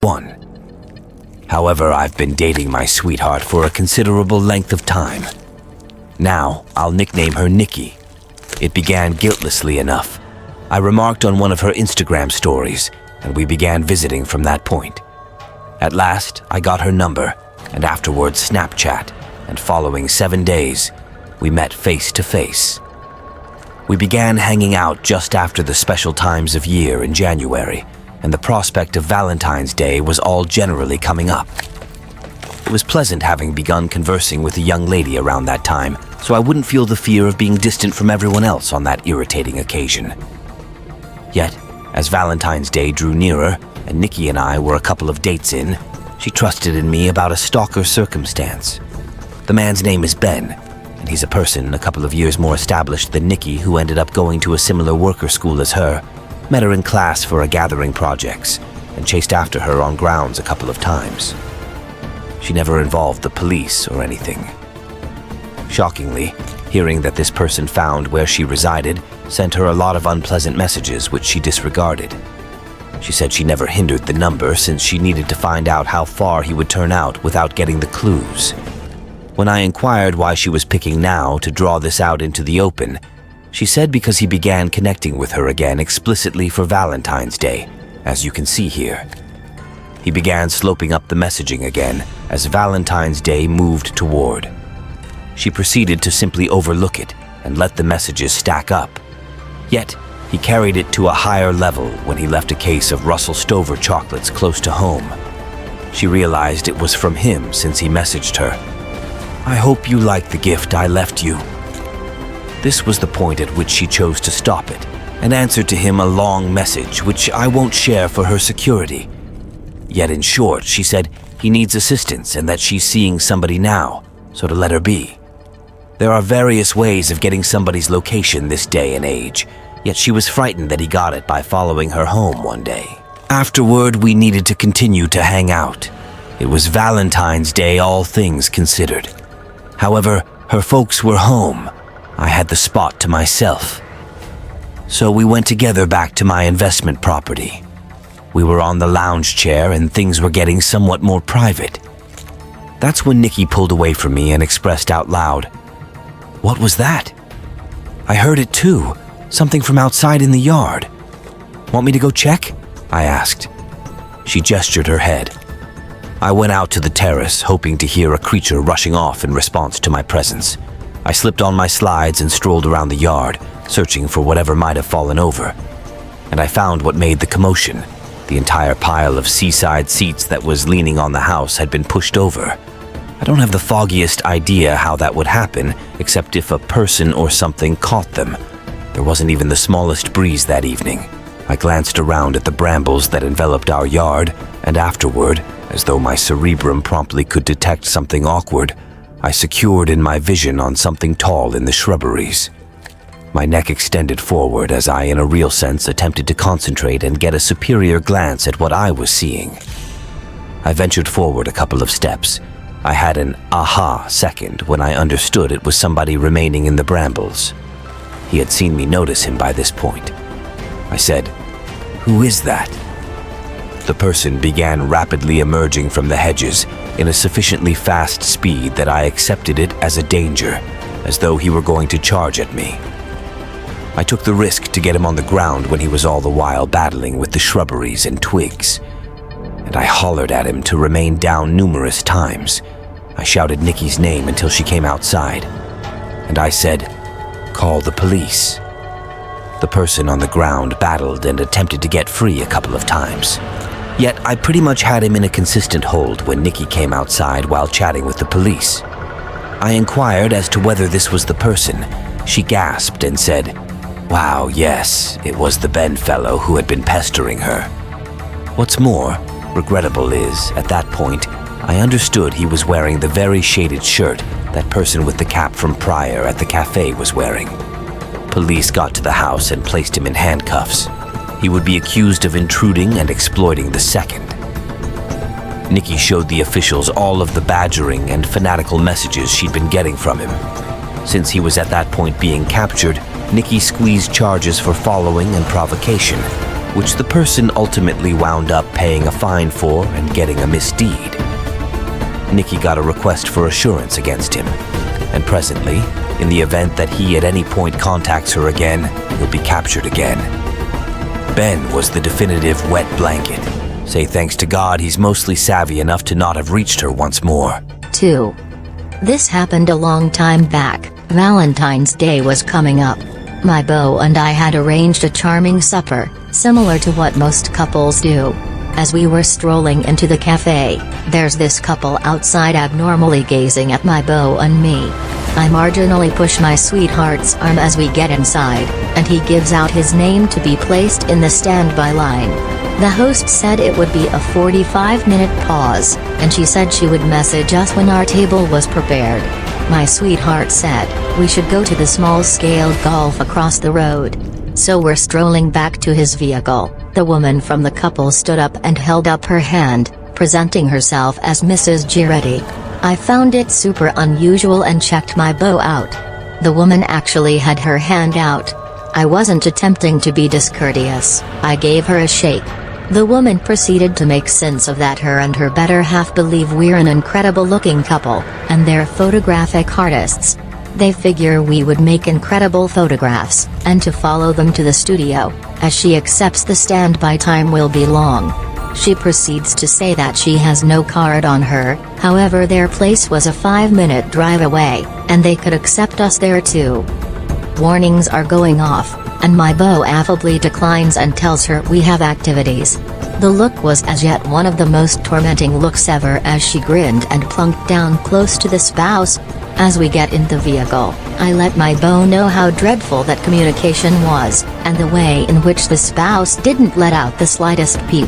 fun. However, I've been dating my sweetheart for a considerable length of time. Now, I'll nickname her Nikki. It began guiltlessly enough. I remarked on one of her Instagram stories, and we began visiting from that point. At last, I got her number, and afterwards Snapchat, and following 7 days, we met face to face. We began hanging out just after the special times of year in January, and the prospect of Valentine's Day was all generally coming up. It was pleasant having begun conversing with a young lady around that time, so I wouldn't feel the fear of being distant from everyone else on that irritating occasion. Yet, as Valentine's Day drew nearer, and Nikki and I were a couple of dates in, she trusted in me about a stalker circumstance. The man's name is Ben, and he's a person a couple of years more established than Nikki, who ended up going to a similar worker school as her, met her in class for a gathering projects, and chased after her on grounds a couple of times. She never involved the police or anything. Shockingly, hearing that this person found where she resided sent her a lot of unpleasant messages which she disregarded. She said she never hindered the number since she needed to find out how far he would turn out without getting the clues. When I inquired why she was picking now to draw this out into the open, she said because he began connecting with her again explicitly for Valentine's Day, as you can see here. He began sloping up the messaging again as Valentine's Day moved toward. She proceeded to simply overlook it and let the messages stack up. Yet, he carried it to a higher level when he left a case of Russell Stover chocolates close to home. She realized it was from him since he messaged her. "I hope you like the gift I left you." This was the point at which she chose to stop it and answered to him a long message which I won't share for her security. Yet in short, she said he needs assistance and that she's seeing somebody now, so to let her be. There are various ways of getting somebody's location this day and age, yet she was frightened that he got it by following her home one day. Afterward, we needed to continue to hang out. It was Valentine's Day, all things considered. However, her folks were home. I had the spot to myself. So we went together back to my investment property. We were on the lounge chair and things were getting somewhat more private. That's when Nikki pulled away from me and expressed out loud, "What was that?" "I heard it too, something from outside in the yard." "Want me to go check?" I asked. She gestured her head. I went out to the terrace, hoping to hear a creature rushing off in response to my presence. I slipped on my slides and strolled around the yard, searching for whatever might have fallen over. And I found what made the commotion. The entire pile of seaside seats that was leaning on the house had been pushed over. I don't have the foggiest idea how that would happen, except if a person or something caught them. There wasn't even the smallest breeze that evening. I glanced around at the brambles that enveloped our yard, and afterward, as though my cerebrum promptly could detect something awkward, I secured in my vision on something tall in the shrubberies. My neck extended forward as I, in a real sense, attempted to concentrate and get a superior glance at what I was seeing. I ventured forward a couple of steps. I had an aha second when I understood it was somebody remaining in the brambles. He had seen me notice him by this point. I said, "Who is that?" The person began rapidly emerging from the hedges in a sufficiently fast speed that I accepted it as a danger, as though he were going to charge at me. I took the risk to get him on the ground when he was all the while battling with the shrubberies and twigs, and I hollered at him to remain down numerous times. I shouted Nikki's name until she came outside, and I said, "Call the police." The person on the ground battled and attempted to get free a couple of times. Yet I pretty much had him in a consistent hold when Nikki came outside while chatting with the police. I inquired as to whether this was the person. She gasped and said, "Wow, yes, it was the Ben fellow who had been pestering her." What's more regrettable is, at that point, I understood he was wearing the very shaded shirt that person with the cap from Pryor at the cafe was wearing. Police got to the house and placed him in handcuffs. He would be accused of intruding and exploiting the second. Nikki showed the officials all of the badgering and fanatical messages she'd been getting from him. Since he was at that point being captured, Nikki squeezed charges for following and provocation, which the person ultimately wound up paying a fine for and getting a misdeed. Nikki got a request for assurance against him, and presently, in the event that he at any point contacts her again, he'll be captured again. Ben was the definitive wet blanket. Say thanks to God he's mostly savvy enough to not have reached her once more. 2. This happened a long time back. Valentine's Day was coming up. My beau and I had arranged a charming supper, similar to what most couples do. As we were strolling into the cafe, there's this couple outside abnormally gazing at my beau and me. I marginally push my sweetheart's arm as we get inside, and he gives out his name to be placed in the standby line. The host said it would be a 45-minute pause, and she said she would message us when our table was prepared. My sweetheart said, we should go to the small-scale golf across the road. So we're strolling back to his vehicle. The woman from the couple stood up and held up her hand, presenting herself as Mrs. Giretti. I found it super unusual and checked my beau out. The woman actually had her hand out. I wasn't attempting to be discourteous, I gave her a shake. The woman proceeded to make sense of that her and her better half believe we're an incredible-looking couple, and they're photographic artists. They figure we would make incredible photographs, and to follow them to the studio, as she accepts the standby time will be long. She proceeds to say that she has no card on her, however their place was a 5-minute drive away, and they could accept us there too. Warnings are going off, and my beau affably declines and tells her we have activities. The look was as yet one of the most tormenting looks ever as she grinned and plunked down close to the spouse. As we get in the vehicle, I let my beau know how dreadful that communication was, and the way in which the spouse didn't let out the slightest peep.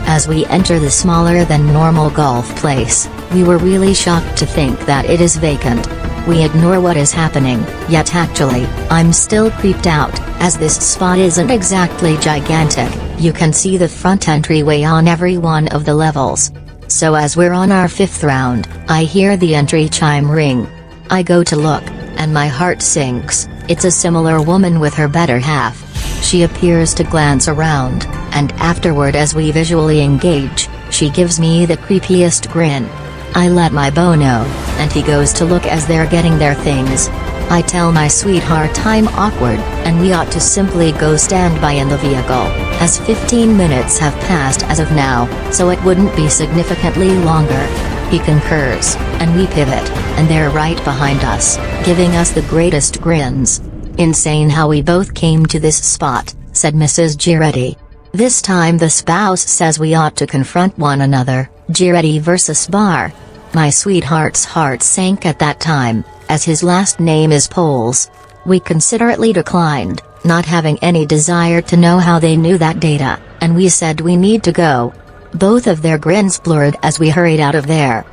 As we enter the smaller than normal golf place, we were really shocked to think that it is vacant. We ignore what is happening, yet actually, I'm still creeped out, as this spot isn't exactly gigantic. You can see the front entryway on every one of the levels. So as we're on our 5th round, I hear the entry chime ring. I go to look, and my heart sinks. It's a similar woman with her better half. She appears to glance around, and afterward as we visually engage, she gives me the creepiest grin. I let my beau know, and he goes to look as they're getting their things. I tell my sweetheart I'm awkward, and we ought to simply go stand by in the vehicle, as 15 minutes have passed as of now, so it wouldn't be significantly longer. He concurs, and we pivot, and they're right behind us, giving us the greatest grins. Insane how we both came to this spot, said Mrs. Giretti. This time the spouse says we ought to confront one another, Giretti versus Bar. My sweetheart's heart sank at that time, as his last name is Poles. We considerately declined, not having any desire to know how they knew that data, and we said we need to go. Both of their grins blurred as we hurried out of there.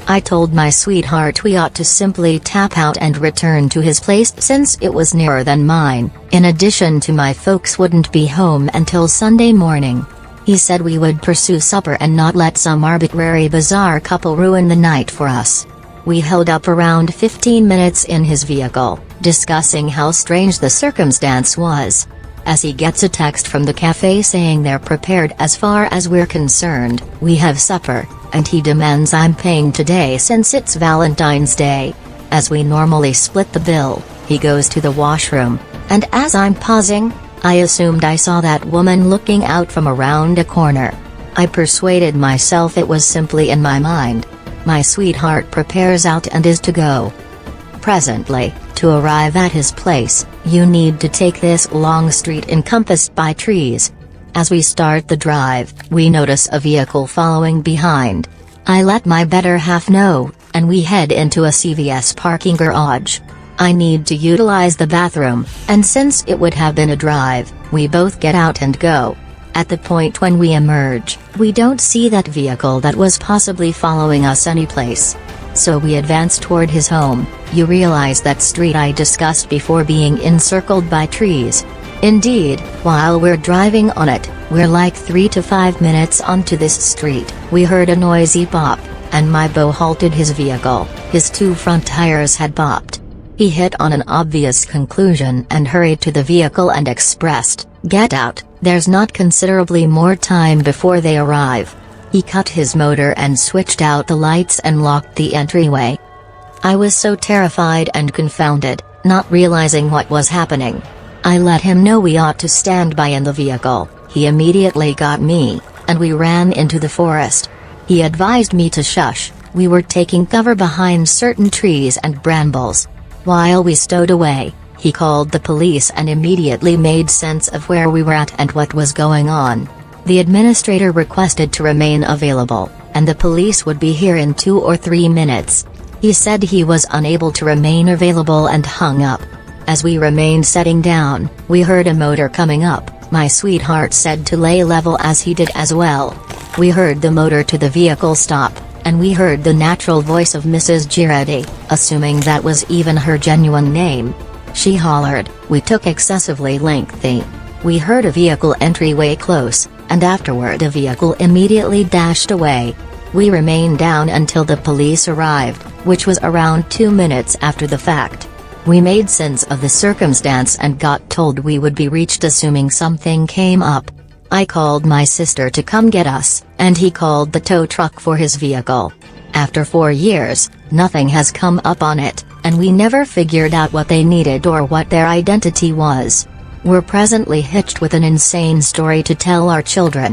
I told my sweetheart we ought to simply tap out and return to his place since it was nearer than mine, in addition to my folks wouldn't be home until Sunday morning. He said we would pursue supper and not let some arbitrary bizarre couple ruin the night for us. We held up around 15 minutes in his vehicle, discussing how strange the circumstance was. As he gets a text from the cafe saying they're prepared as far as we're concerned, we have supper, and he demands I'm paying today since it's Valentine's Day. As we normally split the bill, he goes to the washroom, and as I'm pausing, I assumed I saw that woman looking out from around a corner. I persuaded myself it was simply in my mind. My sweetheart prepares out and is to go. Presently, to arrive at his place, you need to take this long street encompassed by trees. As we start the drive, we notice a vehicle following behind. I let my better half know, and we head into a CVS parking garage. I need to utilize the bathroom, and since it would have been a drive, we both get out and go. At the point when we emerge, we don't see that vehicle that was possibly following us anyplace. So we advance toward his home. You realize that street I discussed before being encircled by trees. Indeed, while we're driving on it, we're like 3 to 5 minutes onto this street, we heard a noisy pop, and my beau halted his vehicle. His 2 front tires had popped. He hit on an obvious conclusion and hurried to the vehicle and expressed, "Get out, there's not considerably more time before they arrive." He cut his motor and switched out the lights and locked the entryway. I was so terrified and confounded, not realizing what was happening. I let him know we ought to stand by in the vehicle. He immediately got me, and we ran into the forest. He advised me to shush. We were taking cover behind certain trees and brambles. While we stowed away, he called the police and immediately made sense of where we were at and what was going on. The administrator requested to remain available, and the police would be here in 2 or 3 minutes. He said he was unable to remain available and hung up. As we remained sitting down, we heard a motor coming up. My sweetheart said to lay level as he did as well. We heard the motor to the vehicle stop, and we heard the natural voice of Mrs. Girardi, assuming that was even her genuine name. She hollered. We took excessively lengthy. We heard a vehicle entryway close, and afterward a vehicle immediately dashed away. We remained down until the police arrived, which was around 2 minutes after the fact. We made sense of the circumstance and got told we would be reached assuming something came up. I called my sister to come get us, and he called the tow truck for his vehicle. After 4 years, nothing has come up on it, and we never figured out what they needed or what their identity was. We're presently hitched with an insane story to tell our children.